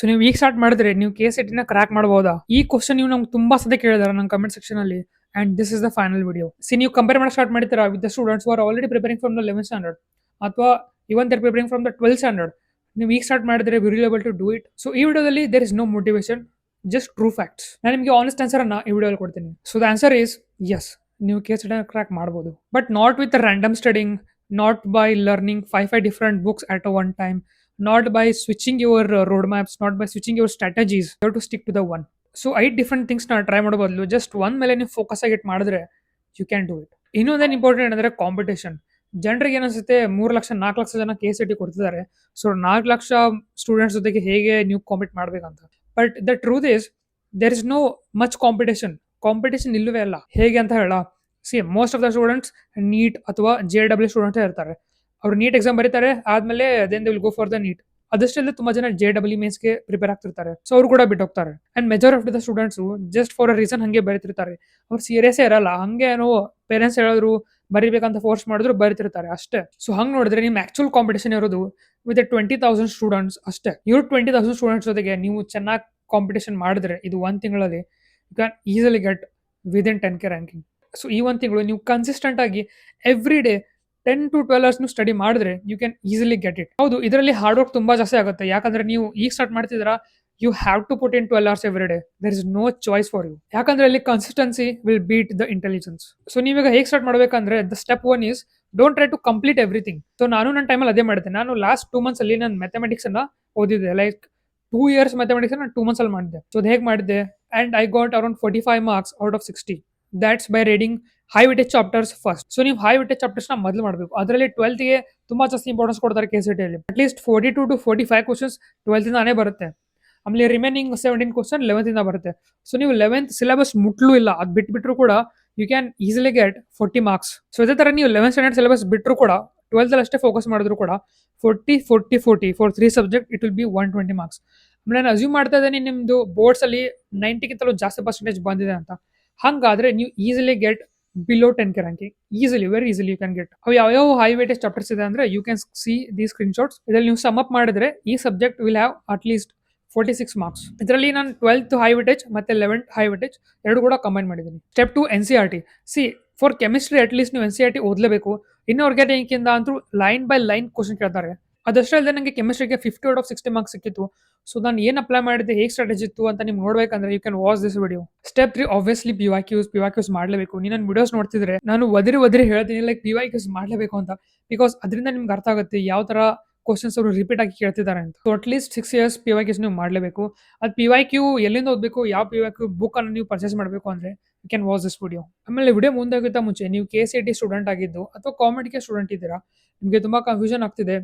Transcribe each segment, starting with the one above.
So ನೀವು ಈಗ start ಮಾಡಿದ್ರೆ ನೀವು KCET ನ ಕ್ರಾಕ್ ಮಾಡಬಹುದಾ? ಈ ಕ್ವಶನ್ ನೀವು ನಮ್ಗೆ ತುಂಬಾ ಸತಿ ಕೇಳಿದಾರೆ ನನ್ನ ಕಮೆಂಟ್ ಸೆಕ್ಷನ್ ಅಲ್ಲಿ. And this is the final video. ನೀವು ಕಂಪೇರ್ ಮಾಡಕ್ಕೆ ಸ್ಟಾರ್ಟ್ ಮಾಡ್ತೀರಾ with the students are already preparing from the 11th standard ಅಥವಾ even they're preparing from the 12th standard. ನೀವು ಈಗ ಸ್ಟಾರ್ಟ್ ಮಾಡಿದ್ರೆ will able to do it. So ಈ ವಿಡಿಯೋದಲ್ಲಿ there is no motivation, just true facts. ನಾನು ನಿಮಗೆ honest answer ಅನ್ನ ಈ ವಿಡಿಯೋದಲ್ಲಿ ಕೊಡ್ತೀನಿ. So the answer is yes, ನೀವು KCET ಕ್ರಾಕ್ ಮಾಡಬಹುದು, but not with random studying, not by learning 5 different books at a one time, not by switching your roadmaps, not by switching your strategies. You have to stick to the one. So 8 different things na try ಮಾಡೋ ಬದಲು just one ಮೇಲೆ ನೀವು focus ಆಗಿ ಮಾಡಿದ್ರೆ you can do it. ಇನ್ನೊಂದೇನು important ಅಂದರೆ competition. ಜನರಿಗೆ ಏನಿಸುತ್ತೆ 3 ಲಕ್ಷ 4 ಲಕ್ಷ ಜನ KCET ಕೊಡ್ತಿದ್ದಾರೆ, ಸೊ 4 ಲಕ್ಷ ಸ್ಟೂಡೆಂಟ್ಸ್ ಜೊತೆಗೆ ಹೇಗೆ ನೀವು ಕಾಂಪೀಟ್ ಮಾಡ್ಬೇಕಂತ. But the truth is there is no much competition ಇಲ್ಲವೇ ಅಲ್ಲ. ಹೇಗೆ ಅಂತ ಹೇಳ, most of the students NEET ಅಥವಾ JW ಸ್ಟೂಡೆಂಟ್ಸ್ ಇರ್ತಾರೆ. ಅವ್ರು ನೀಟ್ ಎಕ್ಸಾಮ್ ಬರೀತಾರೆ, ಆದ್ಮೇಲೆ then they will go for the NEET. ಅದಷ್ಟಲ್ಲೇ ತುಂಬಾ ಜನ JW ಮೇನ್ಸ್ಗೆ ಪ್ರಿಪೇರ್ ಆಗ್ತಿರ್ತಾರೆ, ಸೊ ಅವ್ರು ಕೂಡ ಬಿಟ್ಟು ಹೋಗ್ತಾರೆ. And majority of the students just for a reason ಹಂಗೆ ಬರೀತಿರ್ತಾರೆ. ಅವ್ರು ಸೀರಿಯಸ್ಸೇ ಇರಲ್ಲ, ಹಂಗೆ ಏನೋ ಪೇರೆಂಟ್ಸ್ ಹೇಳಿದ್ರು ಬರಿಬೇಕಂತ ಫೋರ್ಸ್ ಮಾಡಿದ್ರು ಬರೀತಿರ್ತಾರೆ ಅಷ್ಟೇ. ಸೊ ಹಂಗೆ ನೋಡಿದ್ರೆ ನಿಮ್ಮ ಆಕ್ಚುಲ್ ಕಾಂಪಿಟೇಷನ್ ಇರೋದು ವಿತ್ 20,000 ಸ್ಟೂಡೆಂಟ್ಸ್ ಅಷ್ಟೇ. ಇವ್ರು 20,000 ಸ್ಟೂಡೆಂಟ್ಸ್ ಜೊತೆಗೆ ನೀವು ಚೆನ್ನಾಗಿ ಕಾಂಪಿಟೇಷನ್ ಮಾಡಿದ್ರೆ ಇದು 1 ತಿಂಗಳಲ್ಲಿ you can easily get within 10K ranking. So ಈ 1 ತಿಂಗಳು ನೀವು ಕನ್ಸಿಸ್ಟೆಂಟ್ ಆಗಿ ಎವ್ರಿ ಡೇ 10 to 12 hours ನೀವು ಸ್ಟಡಿ ಮಾಡಿದ್ರೆ you can easily get it. ಹೌದು, ಇದರಲ್ಲಿ ಹಾರ್ಡ್ ವರ್ಕ್ ತುಂಬಾ ಜಾಸ್ತಿ ಆಗುತ್ತೆ, ಯಾಕಂದ್ರೆ ನೀವು ಈಗ ಸ್ಟಾರ್ಟ್ ಮಾಡ್ತಿದ್ದೀರಾ. You have to put in 12 hours every day. There is no choice for you, ಯಾಕಂದ್ರೆ ಅಲ್ಲಿ consistency will beat the intelligence. So ನೀವೀಗ ಹೇಗೆ ಸ್ಟಾರ್ಟ್ ಮಾಡಬೇಕಂದ್ರೆ the step 1 is don't try to complete everything. So ನಾನು ನನ್ನ ಟೈಮಲ್ಲಿ ಅದೇ ಮಾಡಿದ್ದೆ. ನಾನು ಲಾಸ್ಟ್ 2 months ಅಲ್ಲಿ ನಾನು ಮ್ಯಾಥಮೆಟಿಕ್ಸ್ ಅನ್ನ ಓದಿದ್ದೆ. ಲೈಕ್ 2 years ಮ್ಯಾಥಮೆಟಿಕ್ಸ್ ನಾನು 2 months ಅಲ್ಲಿ ಮಾಡಿದ್ದೆ. ಸೊ ಅದು ಹೇಗೆ ಮಾಡಿದ್ದೆ, and I got around 45 marks out of 60. That's by reading high weightage chapters first. So ನೀವು ಹೈ weightage chapters ನ ಮೊದಲು ಮಾಡಬೇಕು. ಅದರಲ್ಲಿ 12th ಗೆ ತುಂಬಾ ಜಾಸ್ತಿ ಇಂಪಾರ್ಟೆನ್ಸ್ ಕೊಡ್ತಾರೆ KCET ಅಲ್ಲಿ. At least 42 to 45 questions 12th ಇಂದಾನೇ ಬರುತ್ತೆ. ಆಮೇಲೆ ರಿಮೈನಿಂಗ್ 17 ಕ್ವಶನ್ 11th ಇಂದ ಬರುತ್ತೆ. ಸೊ ನೀವು 11th ಸಿಲೆಬಸ್ ಮುಟ್ಲೂ ಇಲ್ಲ, ಅದು ಬಿಟ್ಬಿಟ್ರು ಕೂಡ you can easily get 40 marks. So ಇದೇ ತರ ನೀವು 11th ಸ್ಟ್ಯಾಂಡರ್ಡ್ ಸಿಲೆಬಸ್ ಬಿಟ್ಟರು ಕೂಡ 12th ಅಲ್ಲಿ ಅಷ್ಟೇ ಫೋಕಸ್ ಮಾಡಿದ್ರು ಕೂಡ 40 40 40 for 3 subject it will be 120 marks. ಆಮೇಲೆ ನಾನು ಅಸ್ಯೂಮ್ ಮಾಡ್ತಾ ಇದ್ದೀನಿ ನಿಮ್ದು ಬೋರ್ಡ್ಸ್ ಅಲ್ಲಿ 90ಗಿಂತಲೂ ಜಾಸ್ತಿ ಪರ್ಸೆಂಟೇಜ್ ಬಂದಿದೆ ಅಂತ. ಹಂಗಾದ್ರೆ ನೀವು easily get below 10K ranking. Easily, very easily you can get. ಅವು ಯಾವ ಹೈ ವೇಟೇಜ್ ಚಾಪ್ಟರ್ಸ್ ಇದೆ ಅಂದ್ರೆ you can see the screenshots. ಇದರಲ್ಲಿ ನೀವು ಸಮ್ ಅಪ್ ಮಾಡಿದ್ರೆ ಈ subject will have at least 46 marks. ಇದರಲ್ಲಿ ನಾನು 12th ಹೈ ವೇಟೇಜ್ ಮತ್ತೆ 11th ಹೈ ವೇಟೇಜ್ ಎರಡು ಕೂಡ ಕಂಬೈನ್ ಮಾಡಿದ್ದೀನಿ. Step 2 NCERT. For chemistry at least ನೀವು NCERT ಓದಲೇಬೇಕು. ಇನ್ಆರ್ಗ್ಯಾನಿಕ್ ಇಂದ ಅಂತೂ ಲೈನ್ ಬೈ ಲೈನ್ ಕ್ವಶನ್ ಕೇಳ್ತಾರೆ. ಅದಷ್ಟೇ ಅಲ್ಲದೆ ನನಗೆ ಕೆಮಿಸ್ಟ್ರಿಗೆ 50 ಔಟ್ ಆಫ್ 60 marks ಸಿಕ್ಕಿತ್ತು. ಸೊ ನಾನು ಏನು ಅಪ್ಲೈ ಮಾಡಿದ್ದೆ, ಹೇಗೆ ಸ್ಟ್ರಾಟಜಿ ಇತ್ತು ಅಂತ ನಿಮ್ಗೆ ನೋಡ್ಬೇಕಂದ್ರೆ you can watch this video. Step 3 obviously PYQs ಮಾಡಲೇಬೇಕು. ನೀವು ನನ್ನ ವಿಡಿಯೋಸ್ ನೋಡ್ತಿದ್ರೆ ನಾನು ಒದರಿ ಹೇಳ್ತೀನಿ ಲೈಕ್ PYQs ಮಾಡಲೇಬೇಕು ಅಂತ, ಬಿಕಾಸ್ ಅದರಿಂದ ನಿಮ್ಗೆ ಅರ್ಥ ಆಗುತ್ತೆ ಯಾವ ತರ ಕ್ವಶನ್ಸ್ ಅವರು ರಿಪೀಟ್ ಆಗಿ ಕೇಳ್ತಿದ್ದಾರೆ ಅಂತ. So at least 6 years PYQs ನೀವು ಮಾಡಲೇಬೇಕು. ಅದು PYQ ಎಲ್ಲಿಂದ ಓದಬೇಕು, ಯಾವ PYQ ಬುಕ್ ಅನ್ನು ನೀವು ಪರ್ಚೇಸ್ ಮಾಡಬೇಕು ಅಂದ್ರೆ you can watch this video. ಆಮೇಲೆ ವಿಡಿಯೋ ಮುಂದಾಗಿಂತ ಮುಂಚೆ ನೀವು KCET ಸ್ಟೂಡೆಂಟ್ ಆಗಿದ್ದು ಅಥವಾ ಕಾಮೆಡಿಗೆ ಸ್ಟೂಡೆಂಟ್ ಇದ್ದೀರಾ, ನಿಮಗೆ ತುಂಬಾ ಕನ್ಫ್ಯೂಷನ್ ಆಗ್ತಿದೆ,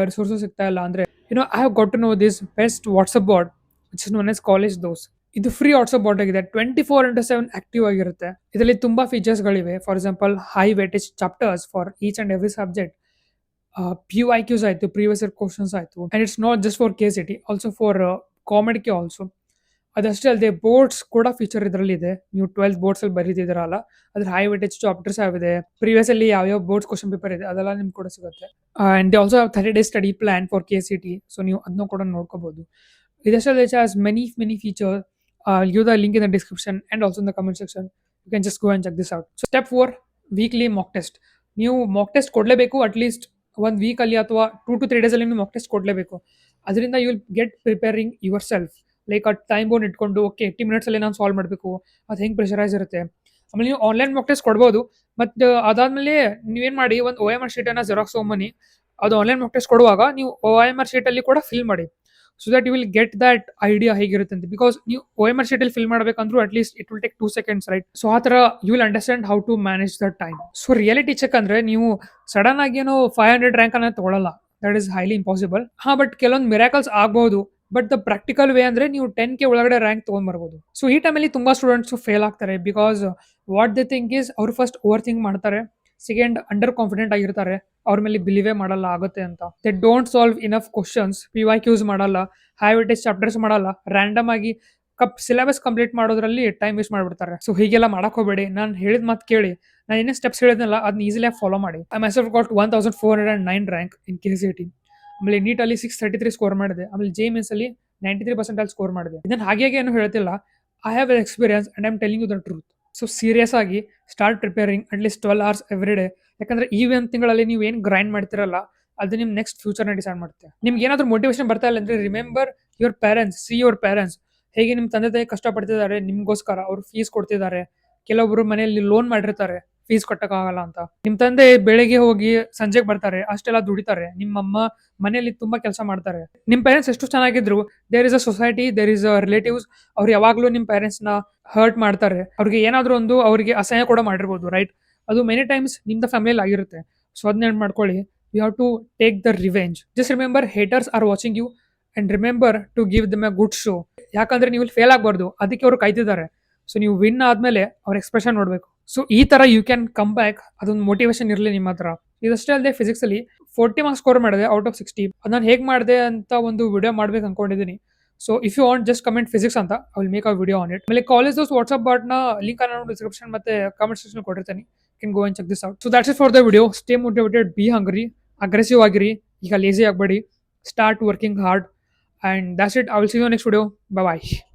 ರಿಸೋರ್ಸಸ್ ಸಿಗ್ತಾ ಇಲ್ಲ ಅಂದ್ರೆ, I have got to know this best WhatsApp bot which is known as college dose. ಇದು ಫ್ರೀ ವಾಟ್ಸ್ಆಪ್ ಬಾಟ್ ಆಗಿದೆ, 24/7 ಆಕ್ಟಿವ್ ಆಗಿರುತ್ತೆ. ಇದರಲ್ಲಿ ತುಂಬಾ ಫೀಚರ್ಸ್ ಗಳಿವೆ. For example high weightage chapters for each and every subject, PYQs ಆಯ್ತು, previous year questions ಆಯ್ತು. And it's not just for KCET, also for ಕಾಮೆಡಿಗೆ also. ಅದಷ್ಟೇ ಅಲ್ಲದೆ ಬೋರ್ಡ್ಸ್ ಕೂಡ ಫೀಚರ್ ಇದರಲ್ಲಿ ಇದೆ. ನೀವು 12th ಬೋರ್ಡ್ಸ್ ಅಲ್ಲಿ ಬರೀತಿದ್ರಲ್ಲ, ಅದ್ರ ಹೈ ವೇಟೇಜ್ ಚಾಪ್ಟರ್ಸ್ ಯಾವಿದೆ, ಪ್ರೀವಿಯಸ್ ಅಲ್ಲಿ ಯಾವ ಬೋರ್ಡ್ಸ್ ಕ್ವಶನ್ ಪೇಪರ್ ಇದೆ ಅದೆಲ್ಲ ನಿಮ್ಗೆ ಕೂಡ ಸಿಗುತ್ತೆ. And they also have 30 days study plan for KCET. So ನೀವು ಅದನ್ನು ಕೂಡ ನೋಡ್ಕೋಬಹುದು. ಇದಷ್ಟೇ has many feature. Give the link in the description and also in the comment section. You can just go and check this out. So step 4 weekly mock test. ನೀವು mock test ಕೊಡಲೇಬೇಕು. At least 1 week ಅಲ್ಲಿ ಅಥವಾ 2 to 3 days ಅಲ್ಲಿ ನೀವು mock test ಕೊಡಲೇಬೇಕು. ಅದರಿಂದ you will get preparing yourself. Like ಆ time ಬೋನ್ ಇಟ್ಕೊಂಡು ಓಕೆ 80 minutes ಅಲ್ಲಿ ನಾನು ಸಾಲ್ವ್ ಮಾಡಬೇಕು, ಅದು ಹೆಂಗೆ ಪ್ರೆಷರೈಸ್ ಇರುತ್ತೆ. ಆಮೇಲೆ ನೀವು ಆನ್ಲೈನ್ ಮಾಕ್ ಟೆಸ್ಟ್ ಕೊಡ್ಬೋದು, ಮತ್ತು ಅದಾದ್ಮೇಲೆ ನೀವೇನು ಮಾಡಿ ಒಂದು OMR ಶೀಟನ್ನು ಜೆರಾಕ್ಸ್ ತೊಗೊಂಬನ್ನಿ. ಅದು ಆನ್ಲೈನ್ ಮಾಕ್ ಟೆಸ್ಟ್ ಕೊಡುವಾಗ ನೀವು OMR ಶೀಟಲ್ಲಿ ಕೂಡ ಫಿಲ್ ಮಾಡಿ, so that you will get that idea ಹೇಗಿರುತ್ತೆ ಅಂತ. ಬಿಕಾಸ್ ನೀವು OMR ಶೀಟಲ್ಲಿ ಫಿಲ್ ಮಾಡಬೇಕಂದ್ರೂ at least it will take 2 seconds, right? So ಆ ಥರ you will understand how to manage the time. So reality check ಅಂದರೆ ನೀವು ಸಡನ್ ಆಗಿ ಏನೋ 500 ರ್ಯಾಂಕ್ ಅನ್ನ ತೊಗೊಳಲ್ಲ, that is highly impossible. But ಕೆಲವೊಂದು ಮಿರಾಕಲ್ಸ್ ಆಗ್ಬಹುದು. ಬಟ್ ದ ಪ್ರಾಕ್ಟಿಕಲ್ ವೇ ಅಂದ್ರೆ ನೀವು 10K ಒಳಗಡೆ ರ್ಯಾಂಕ್ ತೊಗೊಂಡ್ಬರ್ಬೋದು. ಸೊ ಈ ಟೈಮಲ್ಲಿ ತುಂಬಾ ಸ್ಟೂಡೆಂಟ್ಸ್ ಫೇಲ್ ಆಗ್ತಾರೆ, because what they think is ಅವ್ರು ಫಸ್ಟ್ ಓವರ್ ಥಿಂಕ್ ಮಾಡ್ತಾರೆ, ಸೆಕೆಂಡ್ ಅಂಡರ್ ಕಾನ್ಫಿಡೆಂಟ್ ಆಗಿರ್ತಾರೆ, ಅವ್ರ ಮೇಲೆ ಬಿಲೀವೇ ಮಾಡಲ್ಲ ಆಗುತ್ತೆ ಅಂತ. They don't solve enough questions, PYQs ಮಾಡಲ್ಲ, ಹೈ ವೇಟೇಜ್ ಚಾಪ್ಟರ್ಸ್ ಮಾಡಲ್ಲ, ರ್ಯಾಂಡಮ್ ಆಗಿ ಸಿಲೆಬಸ್ ಕಂಪ್ಲೀಟ್ ಮಾಡೋದ್ರಲ್ಲಿ ಟೈಮ್ ವೇಸ್ಟ್ ಮಾಡ್ಬಿಡ್ತಾರೆ. ಸೊ ಹೀಗೆಲ್ಲ ಮಾಡಕ್ ಹೋಗಬೇಡಿ. ನಾನು ಹೇಳಿದ ಮಾತು ಕೇಳಿ, ನಾನು ಏನೇ ಸ್ಟೆಪ್ಸ್ ಹೇಳಿದ್ನಲ್ಲ ಅದನ್ನ ಈಸಿಲಿಯಾಗಿ ಫಾಲೋ ಮಾಡಿ. I myself got 1409 rank in KCET. ಆಮೇಲೆ ನೀಟಲ್ಲಿ 633 ಸ್ಕೋರ್ ಮಾಡಿದೆ. ಆಮೇಲೆ JMS ಅಲ್ಲಿ 93% ಅಲ್ಲಿ ಸ್ಕೋರ್ ಮಾಡಿದೆ. ಇದನ್ನ ಹಾಗೆ ಏನು ಹೇಳ್ತಿಲ್ಲ. I have experience and I am telling you the truth. So serious ಆಗಿ start preparing at least 12 hours every day. ಯಾಕಂದ್ರೆ ಈ ಒಂದು ತಿಂಗಳಲ್ಲಿ ನೀವು ಏನು ಗ್ರೈಂಡ್ ಮಾಡ್ತಿರಲ್ಲ ಅದು ನಿಮ್ ನೆಕ್ಸ್ಟ್ ಫ್ಯೂಚರ್ನ ಡಿಸೈಡ್ ಮಾಡುತ್ತೆ. ನಿಮ್ಗೆ ಏನಾದರೂ ಮೋಟಿವೇಶನ್ ಬರ್ತಾ ಇಲ್ಲ ಅಂದ್ರೆ remember your parents, see your parents. ಹೇಗೆ ನಿಮ್ಮ ತಂದೆ ತಾಯಿ ಕಷ್ಟಪಡ್ತಿದ್ದಾರೆ ನಿಮ್ಗೋಸ್ಕರ, ಅವ್ರು ಫೀಸ್ ಕೊಡ್ತಿದ್ದಾರೆ. ಕೆಲವೊಬ್ರು ಮನೆಯಲ್ಲಿ ಲೋನ್ ಮಾಡಿರ್ತಾರೆ ಫೀಸ್ ಕಟ್ಟಕ್ಕಾಗಲ್ಲ ಅಂತ. ನಿಮ್ ತಂದೆ ಬೆಳಿಗ್ಗೆ ಹೋಗಿ ಸಂಜೆಗೆ ಬರ್ತಾರೆ, ಅಷ್ಟೆಲ್ಲ ದುಡಿತಾರೆ. ನಿಮ್ಮಮ್ಮ ಮನೆಯಲ್ಲಿ ತುಂಬಾ ಕೆಲಸ ಮಾಡ್ತಾರೆ. ನಿಮ್ ಪೇರೆಂಟ್ಸ್ ಎಷ್ಟು ಚೆನ್ನಾಗಿದ್ರು, there is a society, there is a relatives, ಅವ್ರು ಯಾವಾಗ್ಲೂ ನಿಮ್ ಪೇರೆಂಟ್ಸ್ ನ ಹರ್ಟ್ ಮಾಡ್ತಾರೆ. ಅವ್ರಿಗೆ ಏನಾದ್ರೂ ಒಂದು ಅವರಿಗೆ ಅಸಹ್ಯ ಕೂಡ ಮಾಡಿರ್ಬೋದು, ರೈಟ್? ಅದು ಮೆನಿ ಟೈಮ್ಸ್ ನಿಮ್ದ ಫ್ಯಾಮಿಲಿಯಲ್ಲಿ ಆಗಿರುತ್ತೆ. ಸೊ ಅದನ್ನ ನೆನ್ಪ್ ಮಾಡ್ಕೊಳ್ಳಿ. You have to take the revenge. Just remember haters are watching you and remember to give them a good show. ಯಾಕಂದ್ರೆ ನೀವು ಫೇಲ್ ಆಗಬಾರ್ದು, ಅದಕ್ಕೆ ಅವರು ಕಾಯ್ತಿದ್ದಾರೆ. ಸೊ ನೀವು ವಿನ್ ಆದ್ಮೇಲೆ ಅವ್ರ ಎಕ್ಸ್ಪ್ರೆಷನ್ ನೋಡ್ಬೇಕು. ಸೊ ಈ ತರ ಯು ಕ್ಯಾನ್ ಕಮ್ ಬ್ಯಾಕ್. ಅದೊಂದು ಮೋಟಿವೇಶನ್ ಇರಲಿ ನಿಮ್ಮ ಹತ್ರ. ಇದಷ್ಟೇ ಅಲ್ಲದೆ ಫಿಸಿಕ್ಸ್ ಅಲ್ಲಿ 40 ಮಾರ್ಕ್ಸ್ ಸ್ಕೋರ್ ಮಾಡಿದೆ ಔಟ್ ಆಫ್ 60. ಅದನ್ನ ಹೇಗೆ ಮಾಡಿದೆ ಅಂತ ಒಂದು ವಿಡಿಯೋ ಮಾಡ್ಬೇಕು ಅನ್ಕೊಂಡಿದ್ದೀನಿ. So if you want just comment physics ಅಂತ, I will make a video on it. ಆಮೇಲೆ ಕಾಲೇಜ್ ವಾಟ್ಸ್ಆಪ್ ಬಾಟ್ ನ ಲಿಂಕ್ ನಾನು ಡಿಸ್ಕ್ರಿಪ್ಷನ್ ಮತ್ತೆ ಕಾಮೆಂಟ್ ಸೆಕ್ಷನ್ ಕೊಟ್ಟಿರ್ತೀನಿ. Can go and check this out. So that's it for the video. Stay motivated, be hungry, aggressive ಆಗಿರಿ. ಈಗ lazy ಆಗಬೇಡಿ. Start working hard. And that's it. I will see you in the next video. Bye bye.